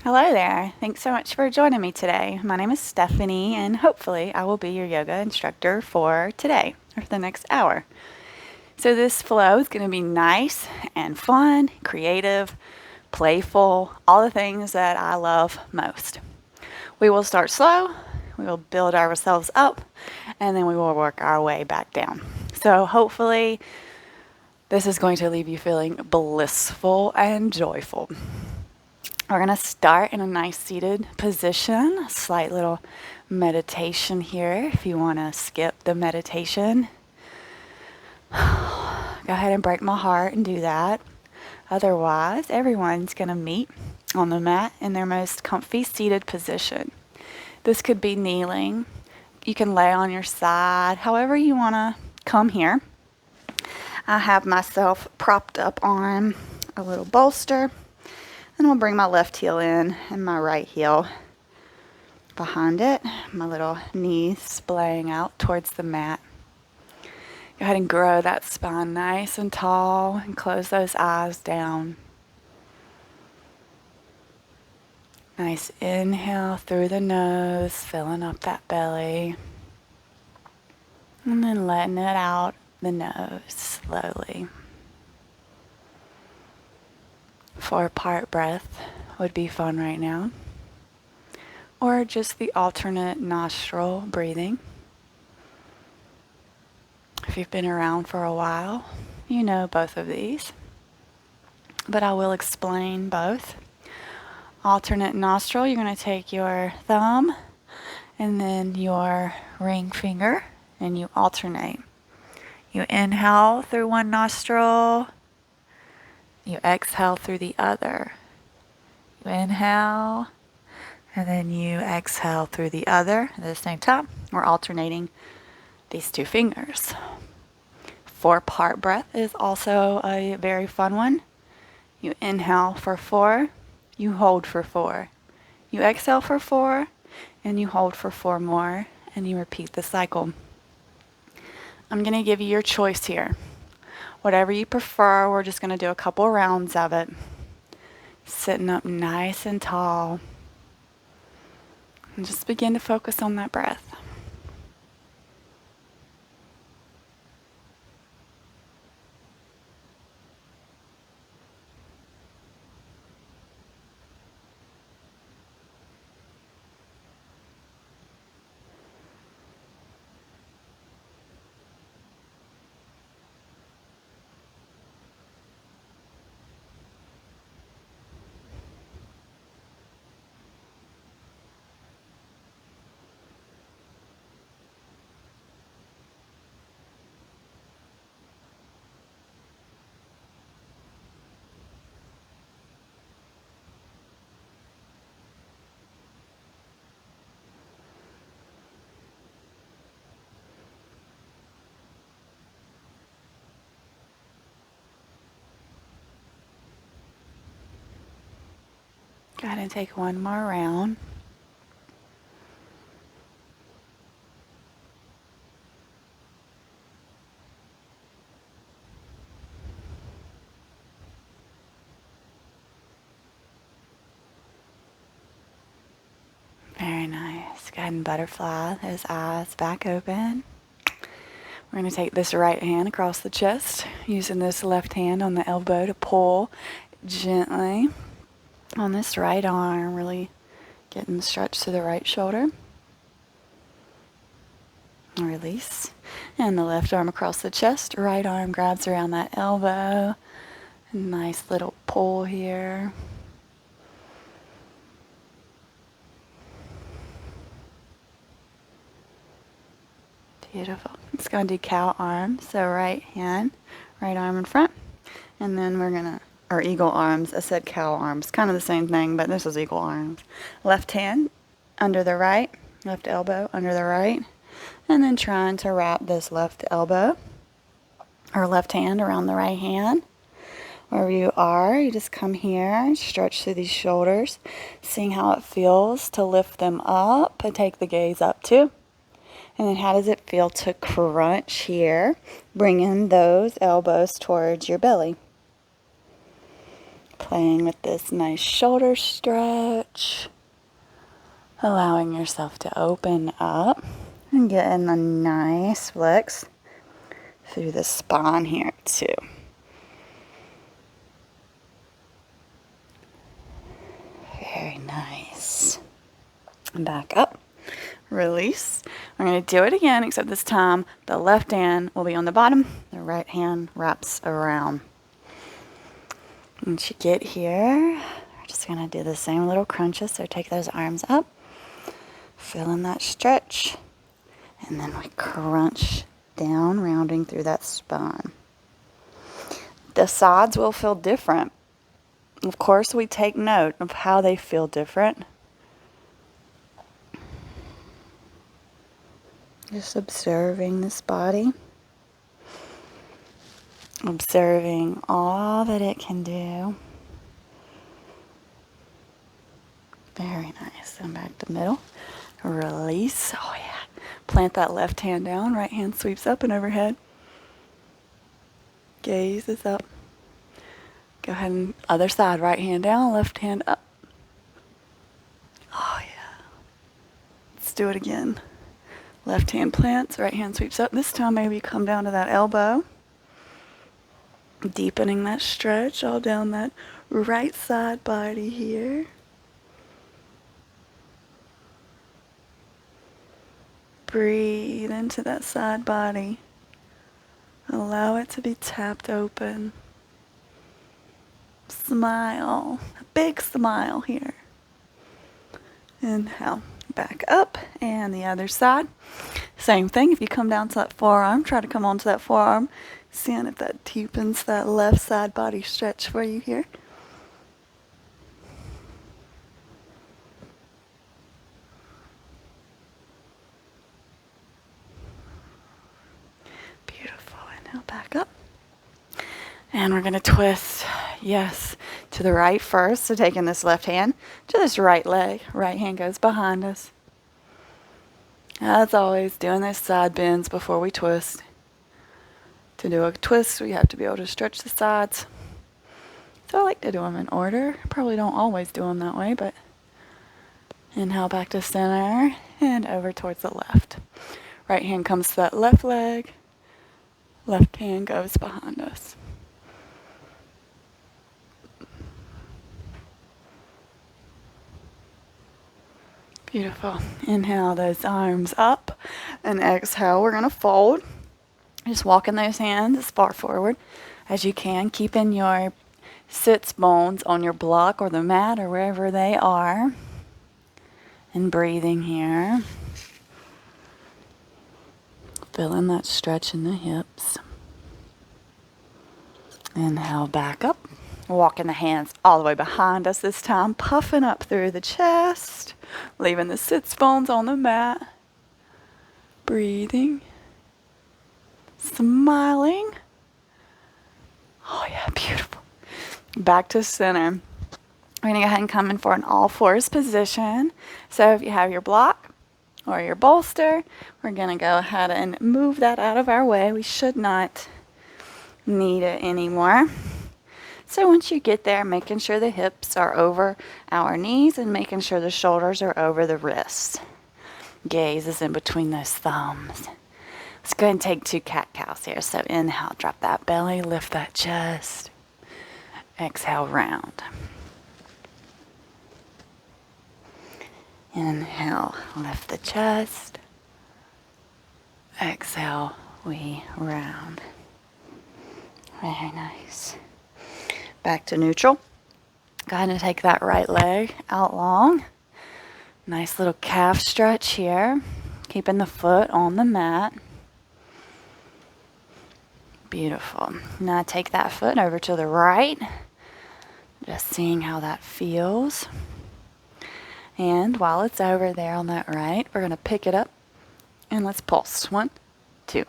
Hello there. Thanks so much for joining me today. My name is Stephanie, and hopefully I will be your yoga instructor for today, or for the next hour. So this flow is going to be nice and fun, creative, playful, all the things that I love most. We will start slow, we will build ourselves up, and then we will work our way back down. So hopefully this is going to leave you feeling blissful and joyful. We're going to start in a nice seated position, a slight little meditation here. If you want to skip the meditation, go ahead and break my heart and do that. Otherwise, everyone's going to meet on the mat in their most comfy seated position. This could be kneeling. You can lay on your side, however you want to come here. I have myself propped up on a little bolster. And I'll bring my left heel in and my right heel behind it. My little knees splaying out towards the mat. Go ahead and grow that spine nice and tall and close those eyes down. Nice inhale through the nose, filling up that belly. And then letting it out the nose slowly. 4-part breath would be fun right now. Or just the alternate nostril breathing. If you've been around for a while, you know both of these. But I will explain both. Alternate nostril, you're going to take your thumb and then your ring finger and you alternate. You inhale through one nostril. You exhale through the other. You inhale, and then you exhale through the other at the same time. We're alternating these two fingers. 4-part breath is also a very fun one. You inhale for 4, you hold for 4. You exhale for 4, and you hold for 4 more, and you repeat the cycle. I'm going to give you your choice here. Whatever you prefer, we're just going to do a couple rounds of it. Sitting up nice and tall. And just begin to focus on that breath. Go ahead and take one more round. Very nice. Go ahead and butterfly those eyes back open. We're going to take this right hand across the chest, using this left hand on the elbow to pull gently on this right arm, really getting the stretch to the right shoulder. Release. And the left arm across the chest, right arm grabs around that elbow. Nice little pull here. Beautiful. It's going to do cow arm. So right hand, right arm in front. And then we're going to, or eagle arms. I said cow arms. Kind of the same thing, but this is eagle arms. Left hand under the right, left elbow under the right. And then trying to wrap this left elbow or left hand around the right hand. Wherever you are, you just come here, stretch through these shoulders, seeing how it feels to lift them up and take the gaze up too. And then how does it feel to crunch here, bringing those elbows towards your belly. Playing with this nice shoulder stretch. Allowing yourself to open up and getting a nice flex through the spine here too. Very nice. Back up. Release. We're going to do it again, except this time the left hand will be on the bottom. The right hand wraps around. Once you get here, we're just going to do the same little crunches. So take those arms up. Feeling that stretch. And then we crunch down, rounding through that spine. The sides will feel different. Of course, we take note of how they feel different. Just observing this body. Observing all that it can do. Very nice. And back to middle. Release. Oh yeah. Plant that left hand down. Right hand sweeps up and overhead. Gaze is up. Go ahead and other side. Right hand down. Left hand up. Oh yeah. Let's do it again. Left hand plants, right hand sweeps up. This time maybe come down to that elbow. Deepening that stretch all down that right side body here. Breathe into that side body. Allow it to be tapped open. Smile. A big smile here. Inhale. Back up, and the other side. Same thing. If you come down to that forearm, try to come onto that forearm. Seeing if that deepens that left side body stretch for you here. Beautiful. Inhale, back up. And we're going to twist, yes, to the right first. So taking this left hand to this right leg. Right hand goes behind us. As always, doing those side bends before we twist. To do a twist, we have to be able to stretch the sides. So I like to do them in order. Probably don't always do them that way, but inhale back to center and over towards the left. Right hand comes to that left leg. Left hand goes behind us. Beautiful. Inhale those arms up and exhale. We're going to fold. Just walking those hands as far forward as you can, keeping your sits bones on your block or the mat or wherever they are. And breathing here. Feeling that stretch in the hips. Inhale back up. Walking the hands all the way behind us this time, puffing up through the chest, leaving the sits bones on the mat. Breathing. Smiling. Oh yeah, beautiful. Back to center. We're going to go ahead and come in for an all fours position. So if you have your block or your bolster, we're going to go ahead and move that out of our way. We should not need it anymore. So once you get there, making sure the hips are over our knees and making sure the shoulders are over the wrists. Gaze is in between those thumbs. Let's go ahead and take 2 cat-cows here. So inhale, drop that belly, lift that chest. Exhale, round. Inhale, lift the chest. Exhale, we round. Very nice. Back to neutral. Go ahead and take that right leg out long. Nice little calf stretch here. Keeping the foot on the mat. Beautiful. Now take that foot over to the right. Just seeing how that feels. And while it's over there on that right, we're going to pick it up and let's pulse. 1, 2,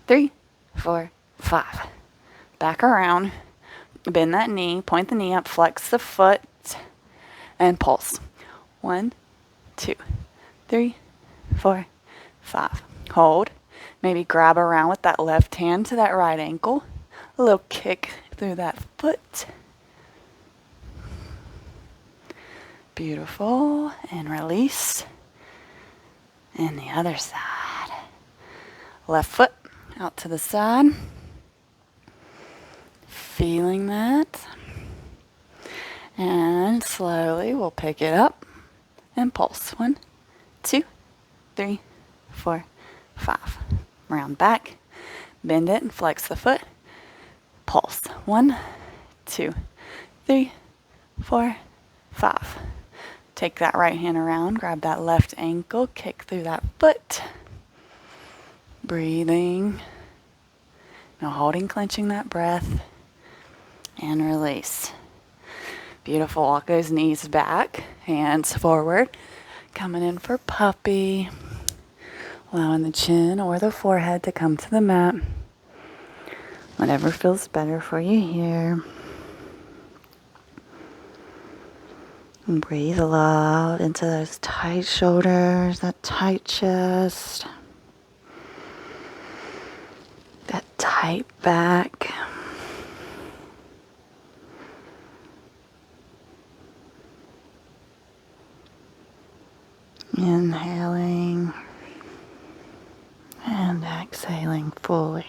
3, 4, 5. Back around. Bend that knee, point the knee up, flex the foot, and pulse. 1, 2, 3, 4, 5. Hold. Maybe grab around with that left hand to that right ankle. A little kick through that foot. Beautiful. And release. And the other side. Left foot out to the side. Feeling that. And slowly we'll pick it up and pulse. 1, 2, 3, 4, 5. Round back. Bend it and flex the foot. Pulse. 1, 2, 3, 4, 5. Take that right hand around, grab that left ankle, kick through that foot. Breathing. Now holding, clenching that breath. And release. Beautiful. Walk those knees back, hands forward. Coming in for puppy. Allowing the chin or the forehead to come to the mat. Whatever feels better for you here. And breathe aloud into those tight shoulders, that tight chest, that tight back. Inhaling and exhaling fully.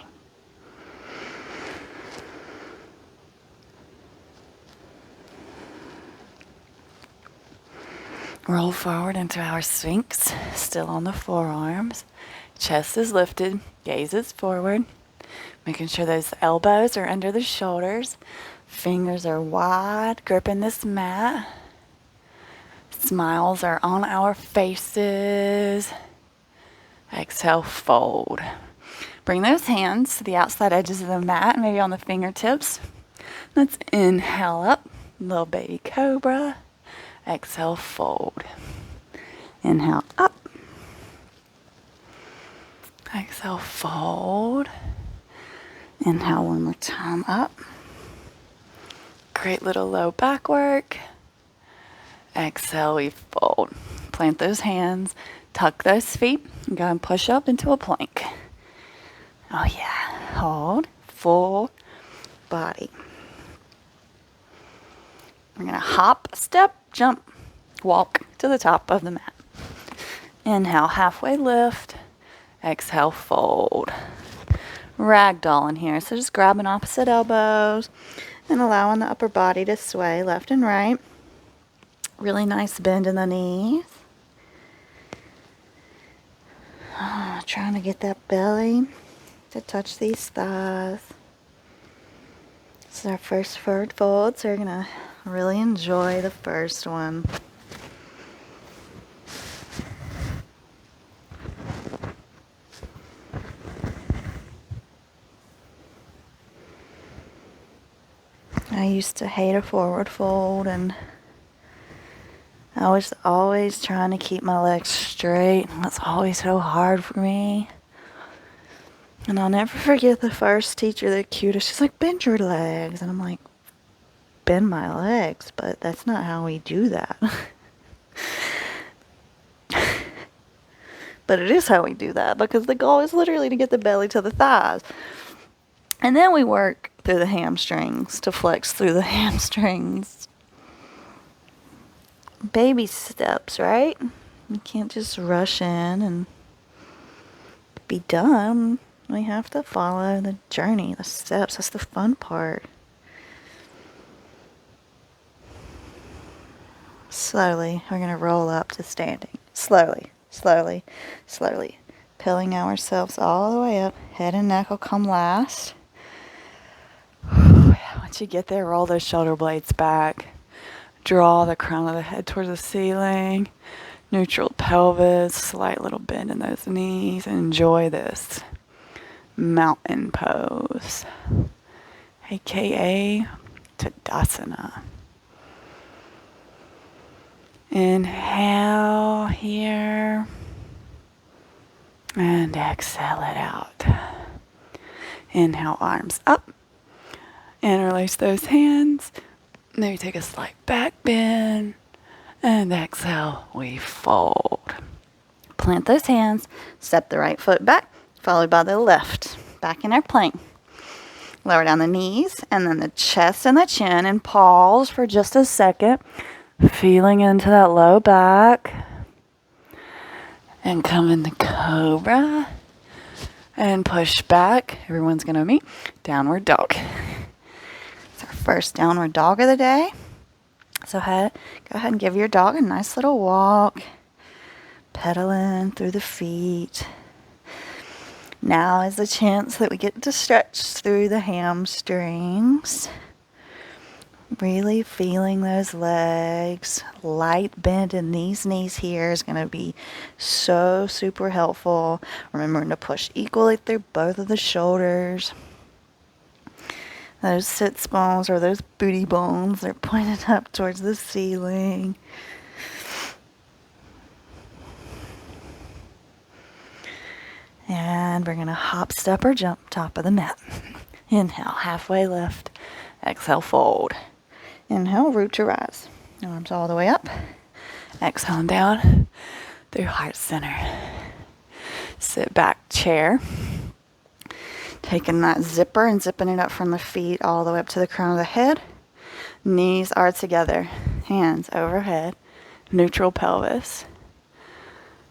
Roll forward into our Sphinx, still on the forearms. Chest is lifted, gaze is forward. Making sure those elbows are under the shoulders. Fingers are wide, gripping this mat. Smiles are on our faces. Exhale, fold. Bring those hands to the outside edges of the mat, maybe on the fingertips. Let's inhale up, little baby cobra. Exhale, fold. Inhale, up. Exhale, fold. Inhale one more time, up. Great little low back work. Exhale, we fold. Plant those hands, tuck those feet, and go and push up into a plank. Oh yeah, hold, full body. We're gonna hop, step, jump, walk to the top of the mat. Inhale, halfway lift. Exhale, fold. Ragdoll in here, so just grabbing opposite elbows and allowing the upper body to sway left and right. Really nice bend in the knees. Trying to get that belly to touch these thighs. This is our first forward fold, so we're going to really enjoy the first one. I used to hate a forward fold, and I was always trying to keep my legs straight. That's always so hard for me. And I'll never forget the first teacher, the cutest. She's like, bend your legs. And I'm like, bend my legs? But that's not how we do that. But it is how we do that, because the goal is literally to get the belly to the thighs. And then we work through the hamstrings to flex through the hamstrings. Baby steps, right? You can't just rush in and be done. We have to follow the journey, the steps. That's the fun part. Slowly, we're going to roll up to standing. Slowly, slowly, slowly. Pilling ourselves all the way up. Head and neck will come last. Once you get there, roll those shoulder blades back. Draw the crown of the head towards the ceiling. Neutral pelvis, slight little bend in those knees. Enjoy this mountain pose, aka Tadasana. Inhale here and exhale it out. Inhale, arms up. Interlace those hands. Maybe take a slight back bend. And exhale, we fold. Plant those hands. Step the right foot back, followed by the left. Back in our plank. Lower down the knees, and then the chest and the chin, and pause for just a second. Feeling into that low back. And come into cobra. And push back. Everyone's going to meet downward dog. It's our first downward dog of the day. So go ahead and give your dog a nice little walk. Pedaling through the feet. Now is the chance that we get to stretch through the hamstrings. Really feeling those legs. Light bend in these knees here is going to be so super helpful. Remembering to push equally through both of the shoulders. Those sits bones or those booty bones are pointed up towards the ceiling. And we're going to hop, step, or jump top of the mat. Inhale, halfway lift. Exhale, fold. Inhale, root to rise. Arms all the way up. Exhale down through heart center. Sit back, chair. Taking that zipper and zipping it up from the feet all the way up to the crown of the head. Knees are together. Hands overhead. Neutral pelvis.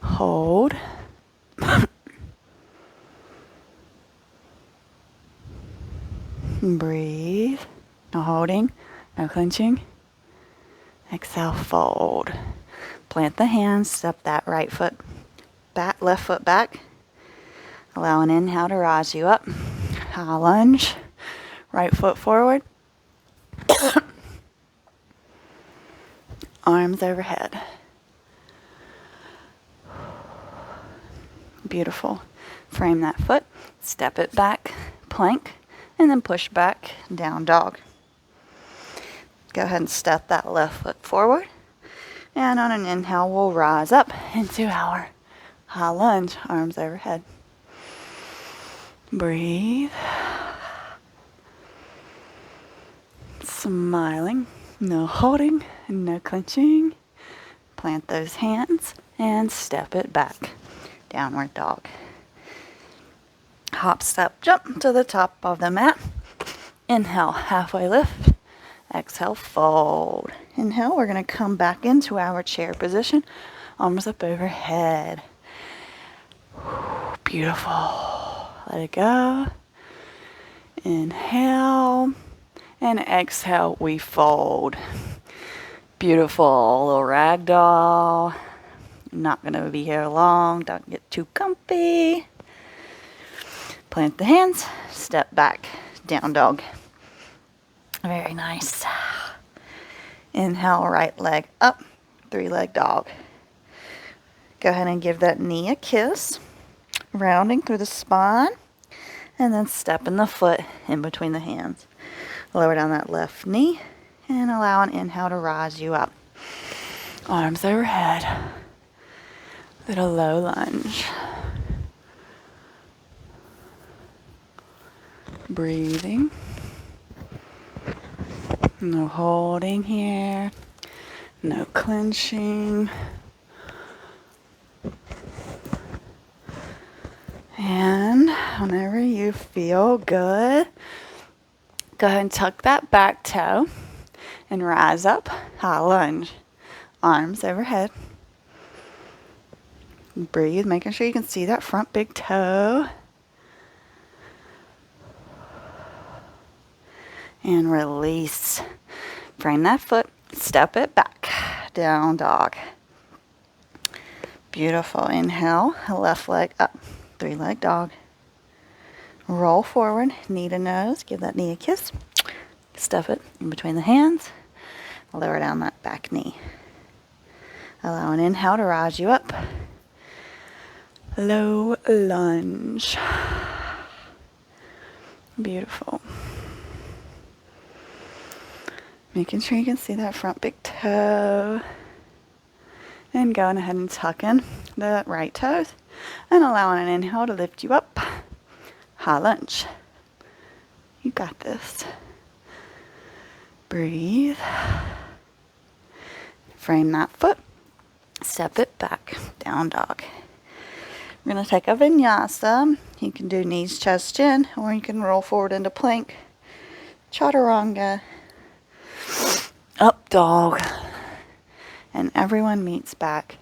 Hold. Breathe. No holding. No clenching. Exhale, fold. Plant the hands. Step that right foot back, left foot back. Allow an inhale to rise you up. High lunge. Right foot forward. Arms overhead. Beautiful. Frame that foot. Step it back. Plank. And then push back, down dog. Go ahead and step that left foot forward. And on an inhale, we'll rise up into our high lunge, arms overhead. Breathe. Smiling, no holding, no clenching. Plant those hands and step it back, downward dog. Hop, step, jump to the top of the mat. Inhale, halfway lift. Exhale, fold. Inhale, we're going to come back into our chair position. Arms up overhead. Beautiful. Let it go. Inhale. And exhale, we fold. Beautiful. Little ragdoll. Not going to be here long. Don't get too comfy. Plant the hands, step back, down dog. Very nice. Inhale, right leg up, 3-leg dog. Go ahead and give that knee a kiss, rounding through the spine, and then stepping the foot in between the hands. Lower down that left knee, and allow an inhale to rise you up. Arms overhead. Little low lunge. Breathing. No holding here. No clenching. And whenever you feel good, go ahead and tuck that back toe and rise up. High lunge. Arms overhead. Breathe, making sure you can see that front big toe. And release. Frame that foot. Step it back. Down dog. Beautiful. Inhale. Left leg up. 3-leg dog. Roll forward. Knee to nose. Give that knee a kiss. Stuff it in between the hands. Lower down that back knee. Allow an inhale to rise you up. Low lunge. Beautiful. Making sure you can see that front big toe. And going ahead and tucking the right toes. And allowing an inhale to lift you up. High lunge. You got this. Breathe. Frame that foot. Step it back. Down dog. We're going to take a vinyasa. You can do knees, chest, chin. Or you can roll forward into plank. Chaturanga. Up dog. and everyone meets back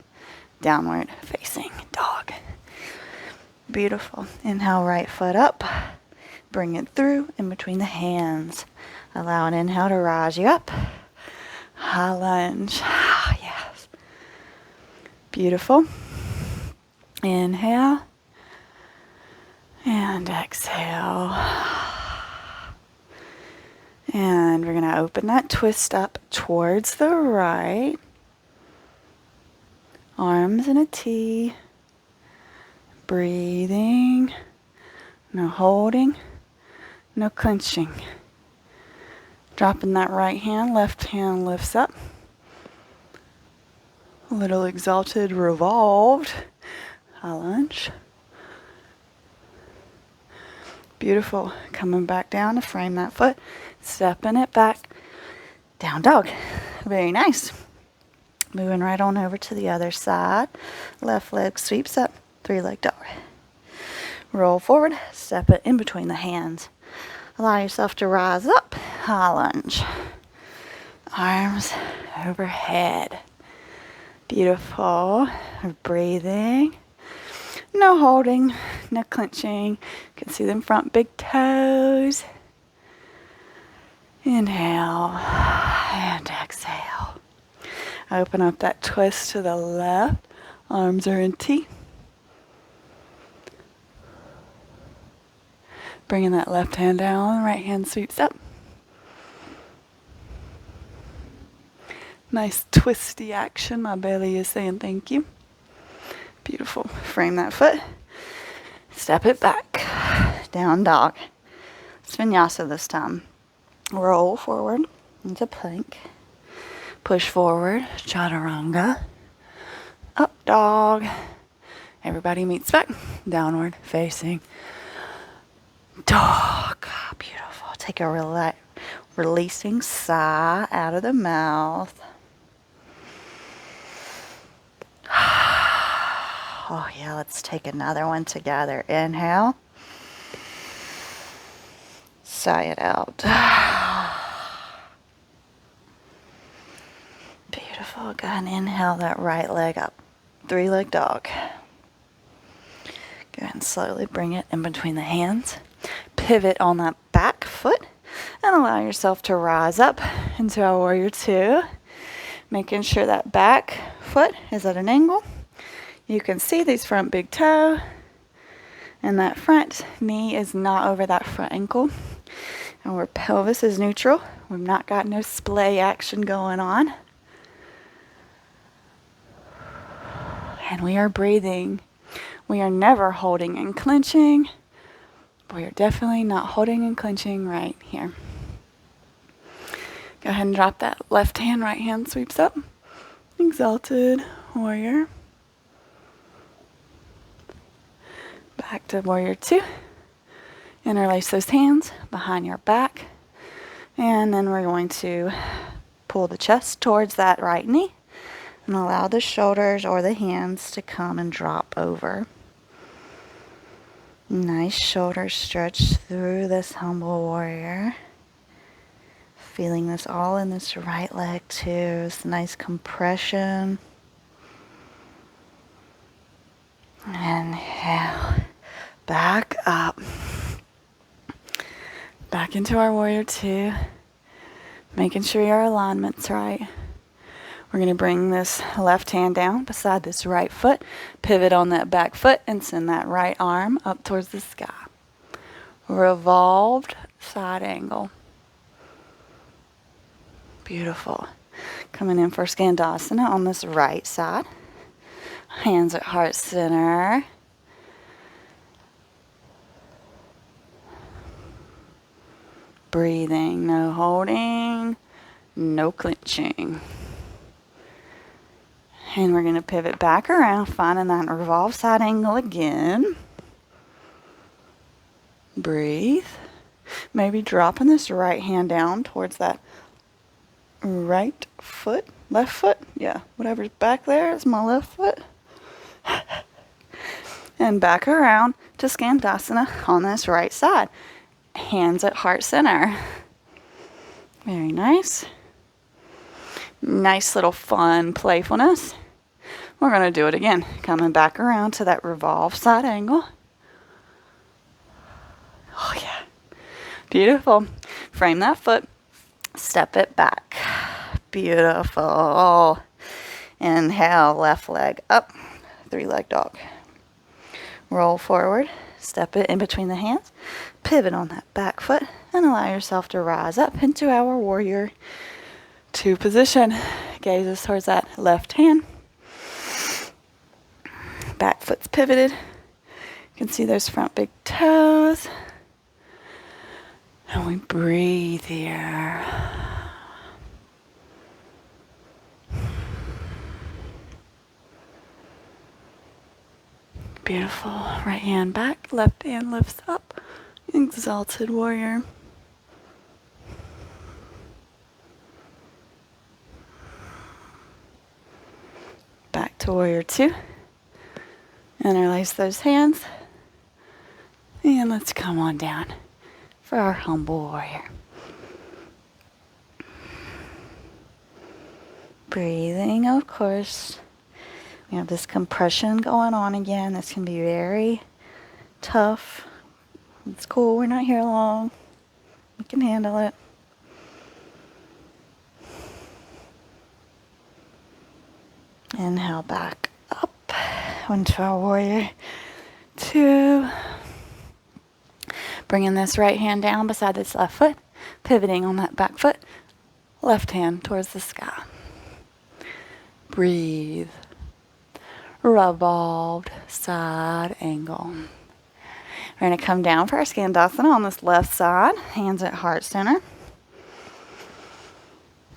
downward facing dog. Beautiful. Inhale, right foot up. Bring it through in between the hands. Allow an inhale to rise you up. High lunge. Yes. Beautiful. Inhale. And exhale. And we're going to open that twist up towards the right. Arms in a T. Breathing. No holding. No clenching. Dropping that right hand, left hand lifts up. A little exalted, revolved. High lunge. Beautiful. Coming back down to frame that foot. Stepping it back. Down dog. Very nice. Moving right on over to the other side. Left leg sweeps up. 3-leg dog. Roll forward. Step it in between the hands. Allow yourself to rise up. High lunge. Arms overhead. Beautiful. Breathing. No holding. No clenching. You can see them front big toes. Inhale and exhale. Open up that twist to the left. Arms are in T. Bringing that left hand down, right hand sweeps up. Nice twisty action. My belly is saying thank you. Beautiful. Frame that foot. Step it back. Down dog. It's vinyasa this time. Roll forward into plank. Push forward. Chaturanga. Up dog. Everybody meets back. Downward facing dog. Beautiful. Take a releasing sigh out of the mouth. Oh yeah, let's take another one together. Inhale. Sigh it out. Beautiful. Go ahead and inhale that right leg up. 3-leg dog. Go ahead and slowly bring it in between the hands. Pivot on that back foot and allow yourself to rise up into our warrior 2. Making sure that back foot is at an angle. You can see these front big toe and that front knee is not over that front ankle. And our pelvis is neutral. We've not got no splay action going on. And we are breathing. We are never holding and clenching. We are definitely not holding and clenching right here. Go ahead and drop that left hand, right hand sweeps up. Exalted warrior. Back to warrior 2. Interlace those hands behind your back. And then we're going to pull the chest towards that right knee. And allow the shoulders or the hands to come and drop over. Nice shoulder stretch through this humble warrior. Feeling this all in this right leg too. This nice compression. Inhale. Back up. Back into our warrior 2. Making sure your alignment's right. We're going to bring this left hand down beside this right foot, pivot on that back foot, and send that right arm up towards the sky. Revolved side angle. Beautiful. Coming in for Skandasana on this right side. Hands at heart center. Breathing, no holding, no clenching. And we're going to pivot back around, finding that revolve side angle again. Breathe. Maybe dropping this right hand down towards that right foot, left foot. Yeah, whatever's back there is my left foot. And back around to Skandasana on this right side. Hands at heart center. Very nice. Nice little fun playfulness. We're going to do it again. Coming back around to that revolve side angle. Oh yeah. Beautiful. Frame that foot. Step it back. Beautiful. Inhale, left leg up. 3-leg dog. Roll forward. Step it in between the hands. Pivot on that back foot and allow yourself to rise up into our warrior 2 position. Gazes towards that left hand. Back foot's pivoted. You can see those front big toes. And we breathe here. Beautiful. Right hand back, left hand lifts up. Exalted warrior. Back to warrior 2. Interlace those hands. And let's come on down for our humble warrior. Breathing, of course. We have this compression going on again. This can be very tough. It's cool. We're not here long. We can handle it. Inhale back up into our warrior 2. Bringing this right hand down beside this left foot. Pivoting on that back foot. Left hand towards the sky. Breathe. Revolved side angle. We're going to come down for our Skandasana on this left side. Hands at heart center.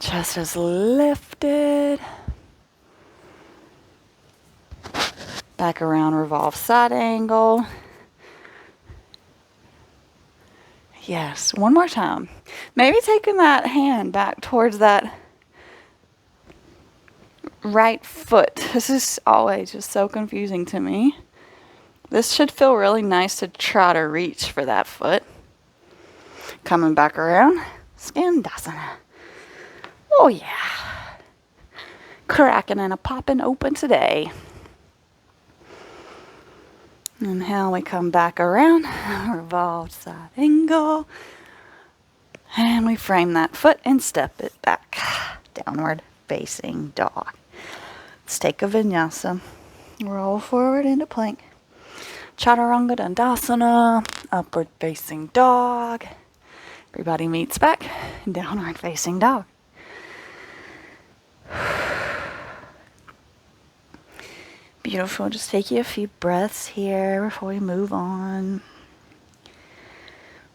Chest is lifted. Back around, revolve side angle. Yes, one more time. Maybe taking that hand back towards that right foot. This is always just so confusing to me. This should feel really nice to try to reach for that foot. Coming back around, Skandasana. Oh yeah. Cracking and a popping open today. Inhale, we come back around, revolved side angle. And we frame that foot and step it back. Downward facing dog. Let's take a vinyasa. Roll forward into plank. Chaturanga Dandasana. Upward facing dog. Everybody meets back. Downward facing dog. Beautiful. Just take you a few breaths here before we move on.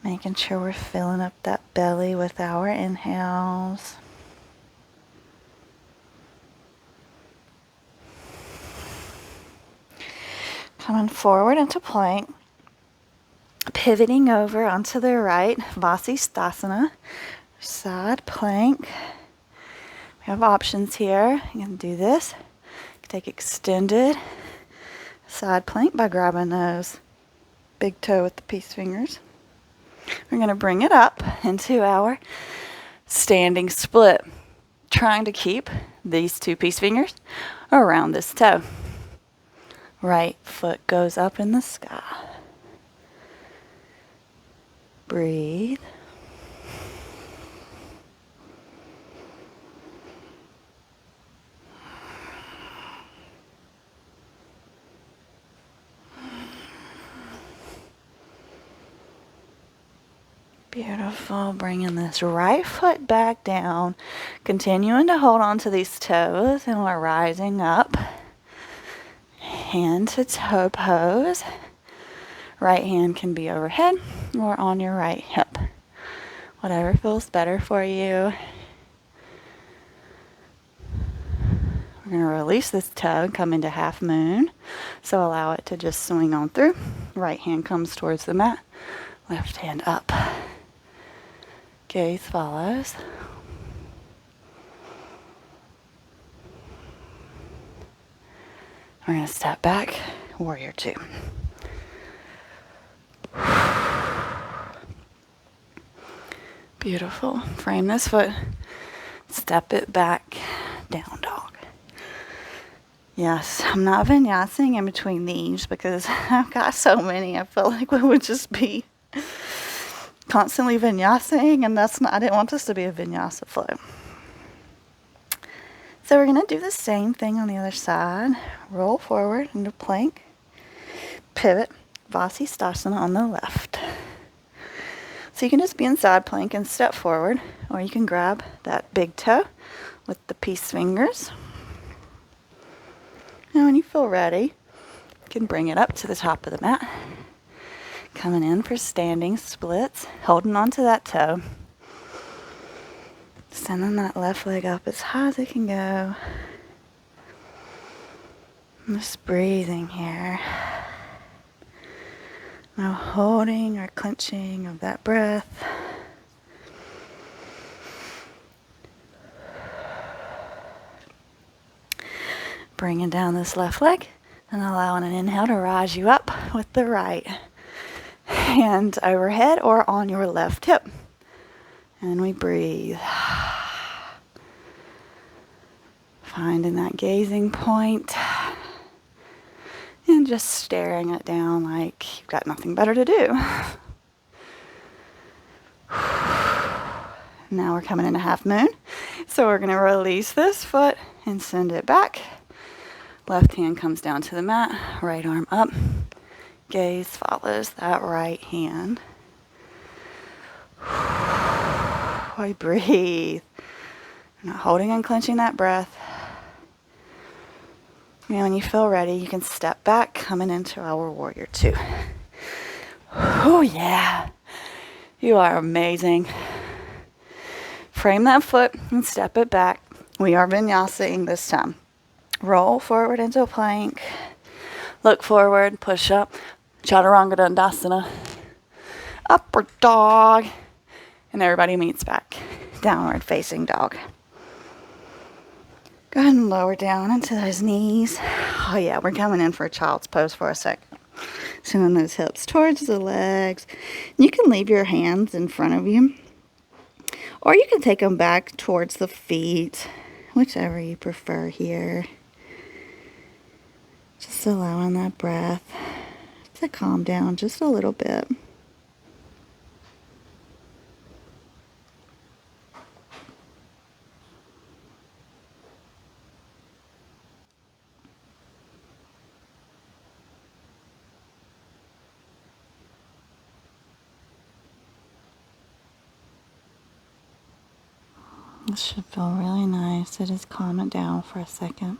Making sure we're filling up that belly with our inhales. Coming forward into plank. Pivoting over onto the right, Vasisthasana, side plank. We have options here. You can do this. You can take extended side plank by grabbing those big toe with the peace fingers. We're going to bring it up into our standing split, trying to keep these 2 peace fingers around this toe. Right foot goes up in the sky. Breathe. Beautiful. Bringing this right foot back down. Continuing to hold on to these toes, and we're rising up. Hand to toe pose. Right hand can be overhead or on your right hip. Whatever feels better for you. We're going to release this toe and come into half moon. So allow it to just swing on through. Right hand comes towards the mat. Left hand up. Gaze follows. We're going to step back. Warrior 2. Beautiful. Frame this foot. Step it back. down dog. Yes, I'm not vinyasing in between these because I've got so many. I feel like we would just be constantly vinyasing, and I didn't want this to be a vinyasa flow. So we're going to do the same thing on the other side. Roll forward into plank, pivot, Vasisthasana on the left. So you can just be in side plank and step forward, or you can grab that big toe with the peace fingers. And when you feel ready, you can bring it up to the top of the mat. Coming in for standing splits, holding onto that toe. Sending that left leg up as high as it can go. Just breathing here. No holding or clenching of that breath. Bringing down this left leg and allowing an inhale to rise you up with the right hand overhead or on your left hip. And we breathe. Finding that gazing point and just staring it down like you've got nothing better to do. Now we're coming into half moon. So we're going to release this foot and send it back. Left hand comes down to the mat, right arm up. Gaze follows that right hand. I breathe. Not holding and clenching that breath. And when you feel ready, you can step back, coming into our warrior two. Oh yeah, you are amazing. Frame that foot and step it back. We are vinyasing this time. Roll forward into a plank. Look forward, push up. Chaturanga Dandasana. Upward dog. And everybody meets back. Downward facing dog. Go ahead and lower down into those knees. Oh yeah, we're coming in for a child's pose for a second. Sending those hips towards the legs. You can leave your hands in front of you. Or you can take them back towards the feet. Whichever you prefer here. Just allowing that breath to calm down just a little bit. This should feel really nice to just calm it down for a second.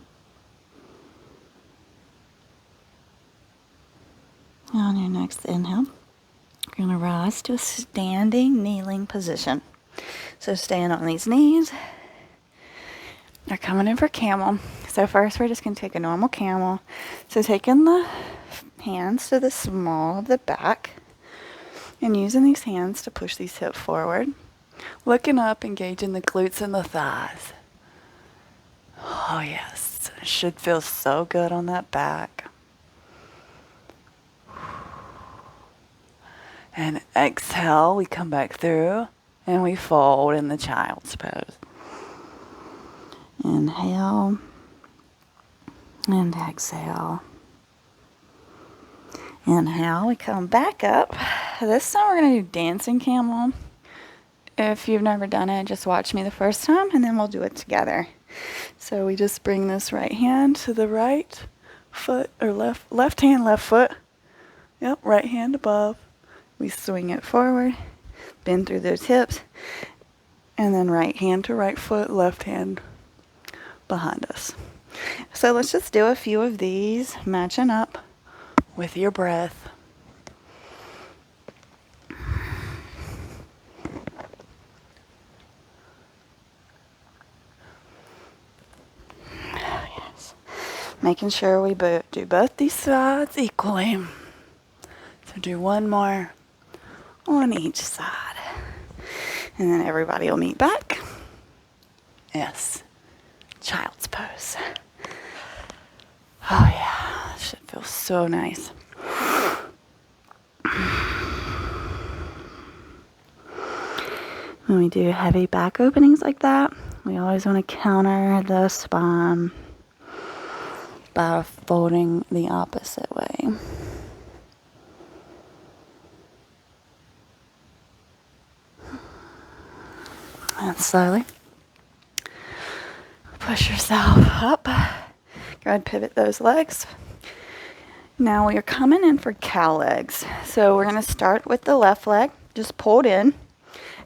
On your next inhale, you're going to rise to a standing kneeling position. So stand on these knees. They're coming in for camel. So first we're just going to take a normal camel. So taking the hands to the small of the back and using these hands to push these hips forward. Looking up, engaging the glutes and the thighs. Oh yes, it should feel so good on that back. And exhale, we come back through and we fold in the child's pose. Inhale and exhale. Inhale, we come back up. This time we're going to do dancing camel. If you've never done it, just watch me the first time and then we'll do it together. So we just bring this right hand to the right foot, or left hand, left foot. Yep, right hand above. We swing it forward, bend through those hips, and then right hand to right foot, left hand behind us. So let's just do a few of these, matching up with your breath. Yes. Making sure we do both these sides equally. So do one more on each side. And then everybody will meet back. Yes. Child's pose. Oh yeah, should feel so nice. When we do heavy back openings like that, We always want to counter the spine by folding the opposite way. And slowly push yourself up. Go ahead, pivot those legs. Now we are coming in for cow legs. So we're going to start with the left leg, just pulled in,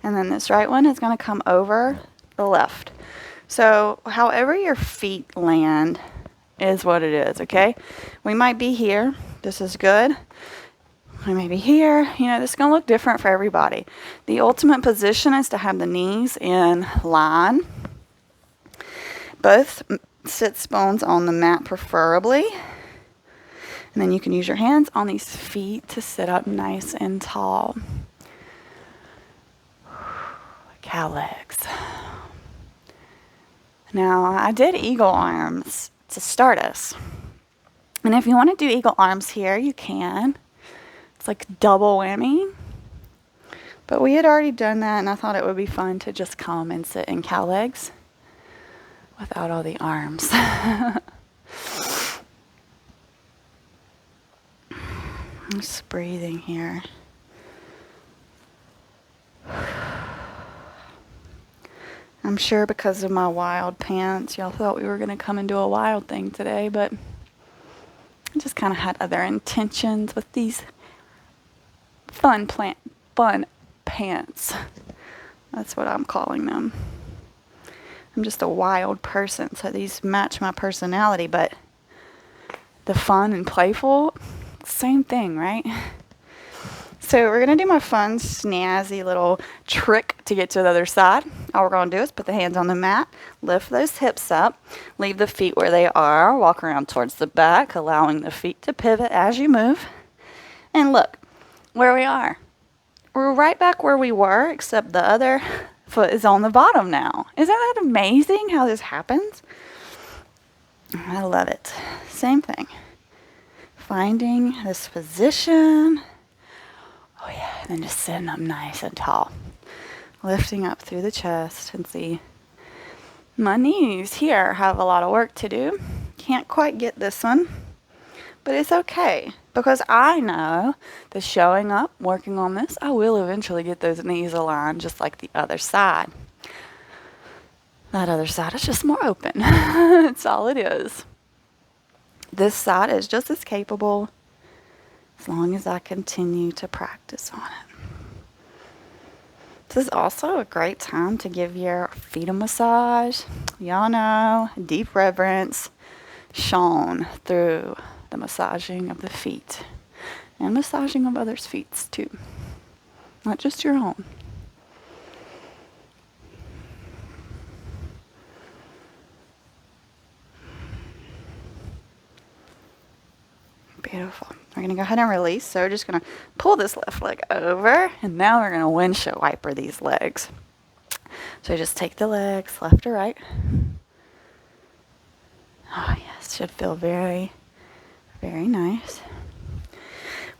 and then this right one is going to come over the left. So however your feet land is what it is, okay? We might be here. This is good. We may be here. This is going to look different for everybody. The ultimate position is to have the knees in line. Both sits bones on the mat preferably. And then you can use your hands on these feet to sit up nice and tall. Cow legs. Now, I did eagle arms to start us. And if you want to do eagle arms here, you can. It's like double whammy. But we had already done that, and I thought it would be fun to just come and sit in cow legs without all the arms. Just breathing here. I'm sure because of my wild pants, y'all thought we were going to come and do a wild thing today, but I just kind of had other intentions with these fun pants. That's what I'm calling them. I'm just a wild person, so these match my personality, but the fun and playful, same thing, right? So we're going to do my fun, snazzy little trick to get to the other side. All we're going to do is put the hands on the mat, lift those hips up, leave the feet where they are, walk around towards the back, allowing the feet to pivot as you move. And look where we are. We're right back where we were, except the other foot is on the bottom now. Isn't that amazing how this happens? I love it. Same thing. Finding this position. Oh yeah, and then just sitting up nice and tall. Lifting up through the chest and see. My knees here have a lot of work to do. Can't quite get this one, but it's okay because I know that showing up, working on this, I will eventually get those knees aligned just like the other side. That other side is just more open. That's all it is. This side is just as capable as long as I continue to practice on it. This is also a great time to give your feet a massage. Y'all know, deep reverence shown through the massaging of the feet and massaging of others' feet too, not just your own. Beautiful. We're going to go ahead and release. So we're just going to pull this left leg over. And now we're going to windshield wiper these legs. So just take the legs left or right. Oh, yes. Should feel very, very nice.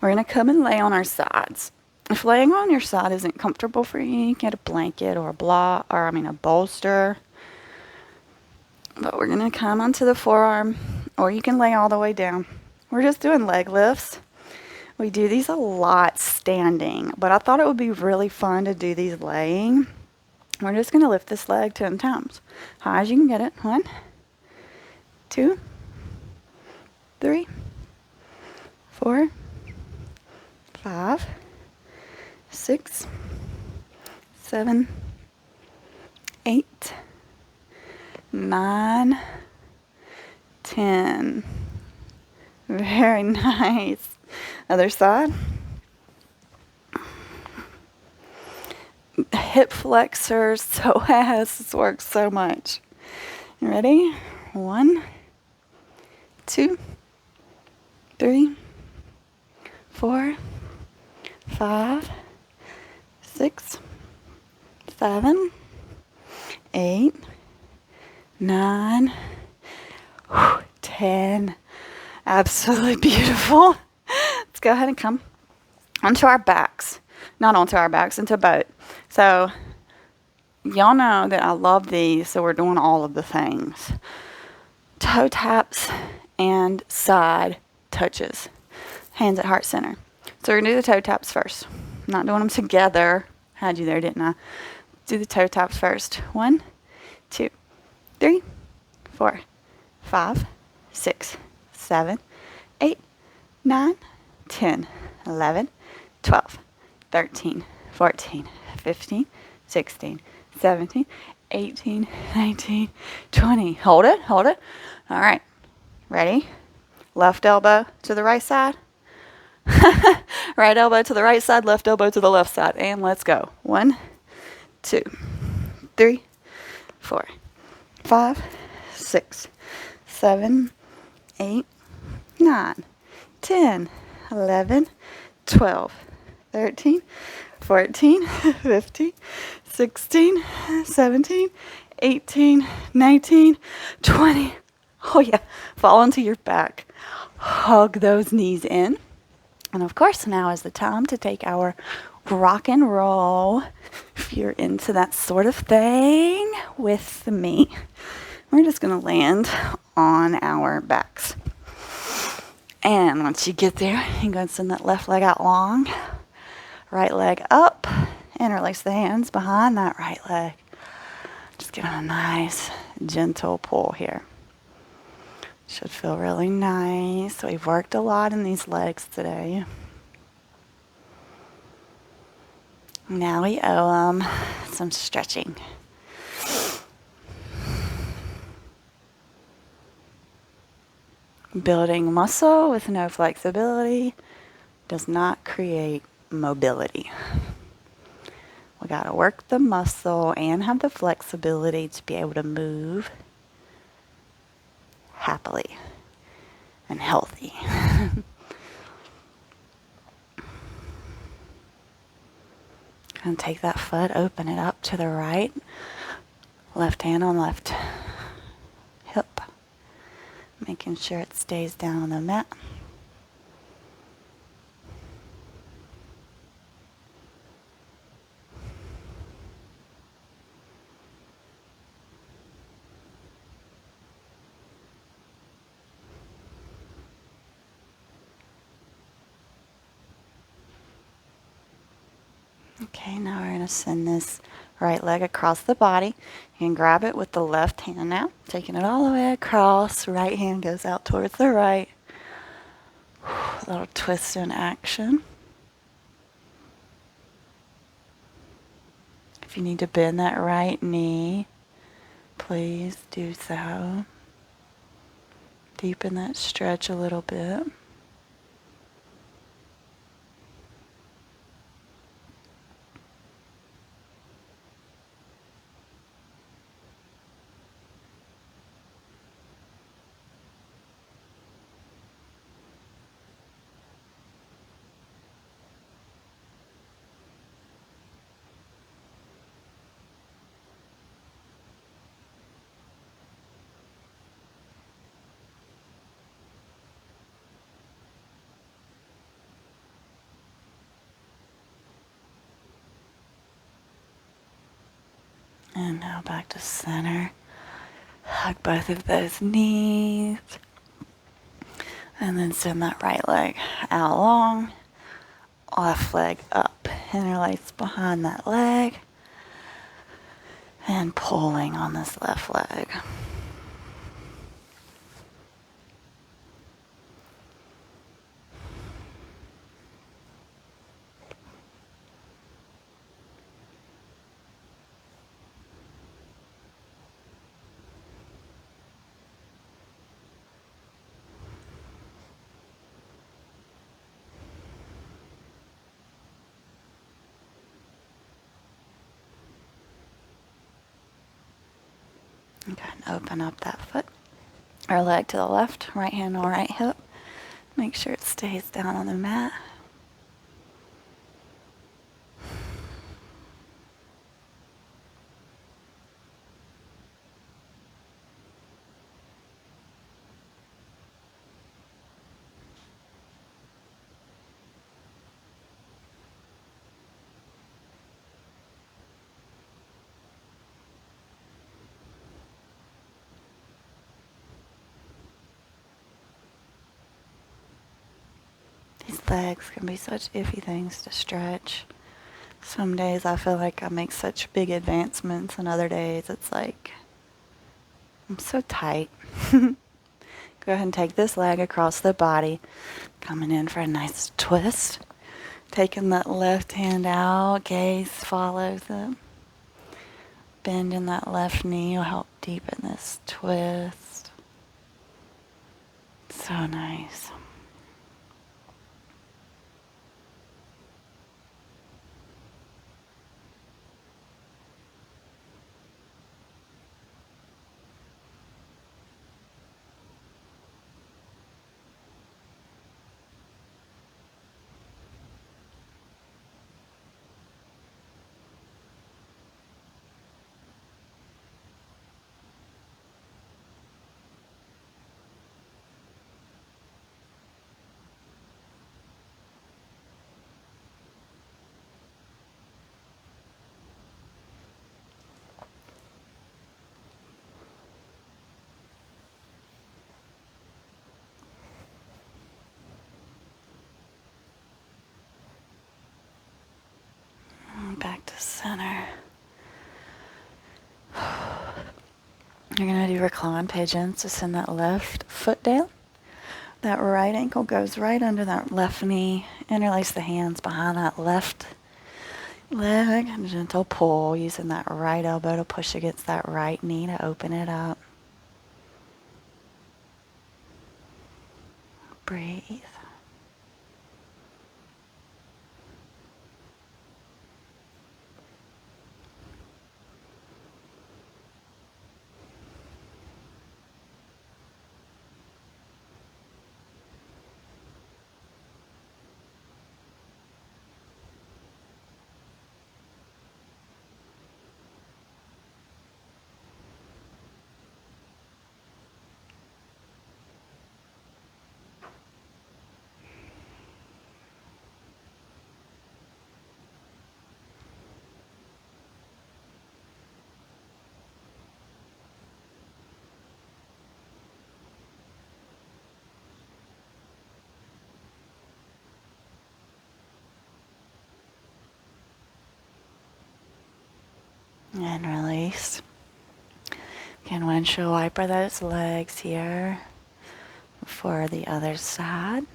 We're going to come and lay on our sides. If laying on your side isn't comfortable for you, you can get a blanket or a bolster. But we're going to come onto the forearm, or you can lay all the way down. We're just doing leg lifts. We do these a lot standing, but I thought it would be really fun to do these laying. We're just going to lift this leg 10 times. High as you can get it. 1, 2, 3, 4, 5, 6, 7, 8, 9, 10. Very nice. Other side. Hip flexors, psoas. This works so much. You ready? 1, 2, 3, 4, 5, 6, 7, 8, 9, 10. Absolutely beautiful. Let's go ahead and come onto our backs. Not onto our backs, into boat. So y'all know that I love these, so we're doing all of the things. Toe taps and side touches. Hands at heart center. So we're going to do the toe taps first. I'm not doing them together. Had you there, didn't I? Do the toe taps first. 1, 2, 3, 4, 5, 6, 7, 8, 9, 10, 11, 12, 13, 14, 15, 16, 17, 18, 19, 20. Hold it, hold it. All right. Ready? Left elbow to the right side. Right elbow to the right side, left elbow to the left side. And let's go. 1, 2, 3, 4, 5, 6, 7, 8, 9, 10, 11, 12, 13, 14, 15, 16, 17, 18, 19, 20. Oh yeah, fall onto your back. Hug those knees in. And of course, now is the time to take our rock and roll. If you're into that sort of thing with me, we're just going to land on our backs. And once you get there, you're going to send that left leg out long. Right leg up. Interlace the hands behind that right leg. Just give it a nice, gentle pull here. Should feel really nice. We've worked a lot in these legs today. Now we owe them some stretching. Building muscle with no flexibility does not create mobility. We got to work the muscle and have the flexibility to be able to move happily and healthy. And take that foot, open it up to the right, left hand on left hip, making sure it stays down on the mat. Okay, now we're going to send this right leg across the body. You can grab it with the left hand now, taking it all the way across. Right hand goes out towards the right. A little twist in action. If you need to bend that right knee, please do so. Deepen that stretch a little bit. And now back to center. Hug both of those knees. And then send that right leg out long. Left leg up. Interlace behind that leg. And pulling on this left leg. Okay, and open up that foot or leg to the left, right hand on right hip. Make sure it stays down on the mat. Legs can be such iffy things to stretch. Some days I feel like I make such big advancements, and other days it's like I'm so tight. Go ahead and take this leg across the body, coming in for a nice twist. Taking that left hand out, gaze follows it. Bend in that left knee will help deepen this twist. So nice. Back to center. You're going to do recline pigeons. So send that left foot down. That right ankle goes right under that left knee. Interlace the hands behind that left leg. A gentle pull using that right elbow to push against that right knee to open it up. Breathe. And release. Again, windshield wiper those legs here for the other side.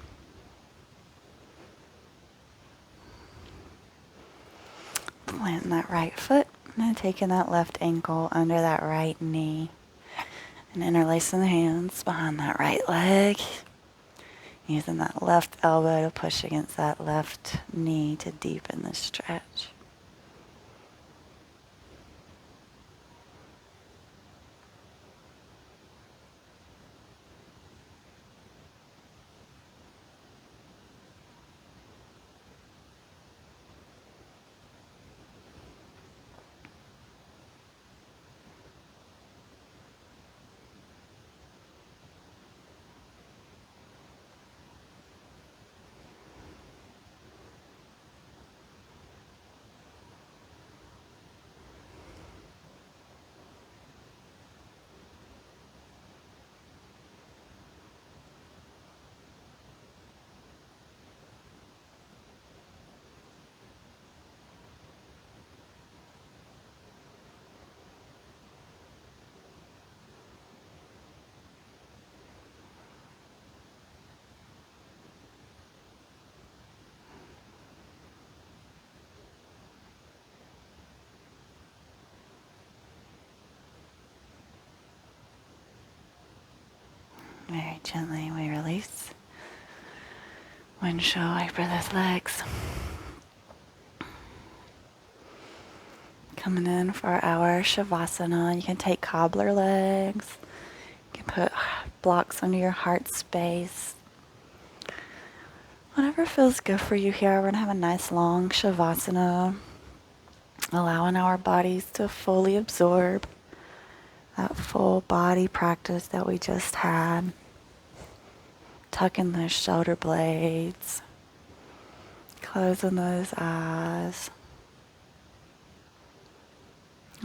Planting that right foot and then taking that left ankle under that right knee and interlacing the hands behind that right leg. Using that left elbow to push against that left knee to deepen the stretch. Very gently we release. Windshield wiper those legs. Coming in for our Shavasana. You can take cobbler legs. You can put blocks under your heart space. Whatever feels good for you here. We're going to have a nice long Shavasana. Allowing our bodies to fully absorb that full body practice that we just had. Tucking those shoulder blades. Closing those eyes.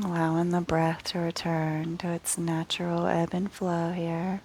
Allowing the breath to return to its natural ebb and flow here.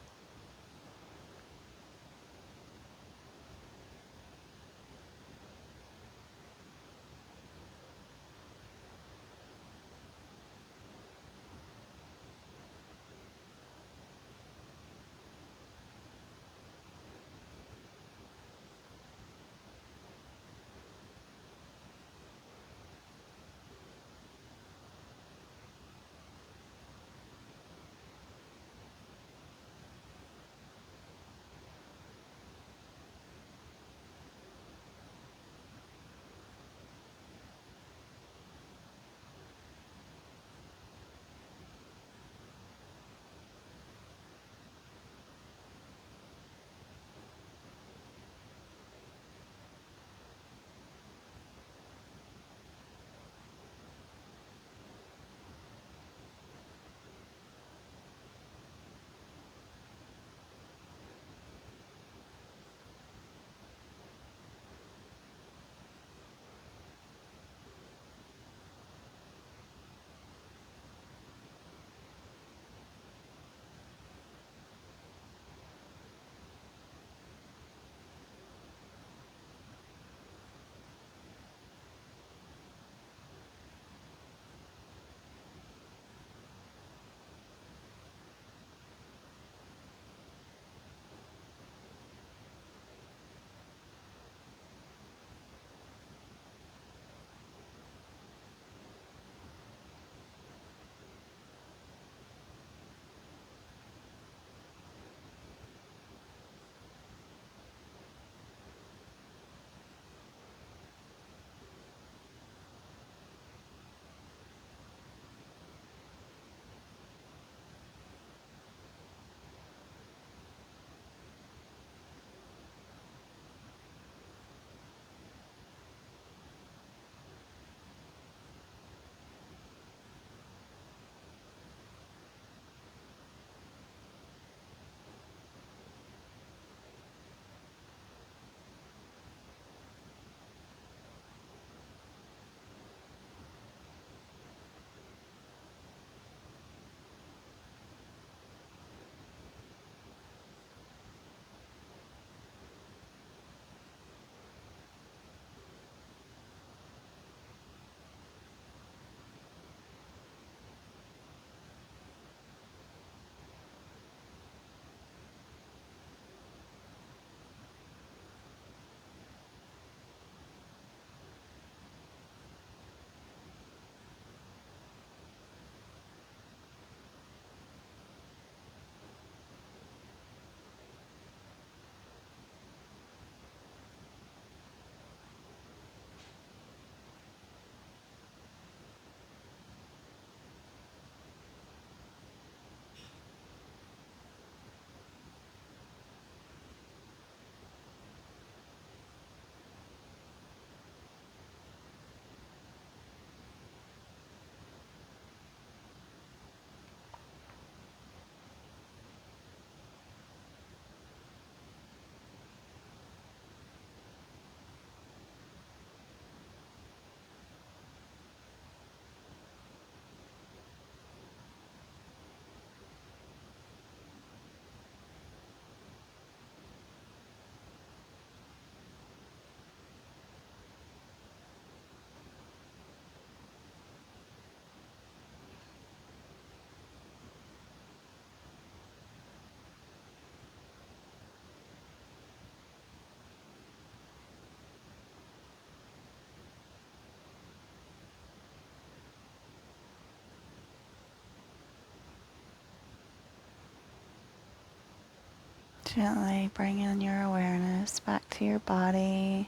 Gently bringing your awareness back to your body.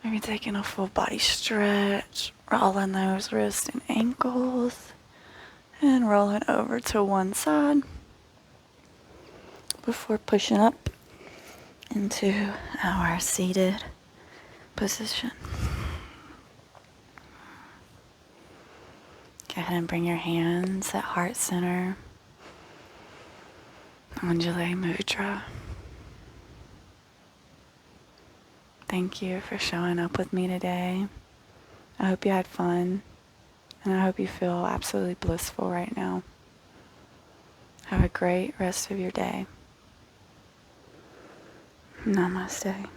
Maybe taking a full body stretch, rolling those wrists and ankles, and rolling over to one side before pushing up into our seated position. Go ahead and bring your hands at heart center. Anjali Mudra. Thank you for showing up with me today. I hope you had fun, and I hope you feel absolutely blissful right now. Have a great rest of your day. Namaste.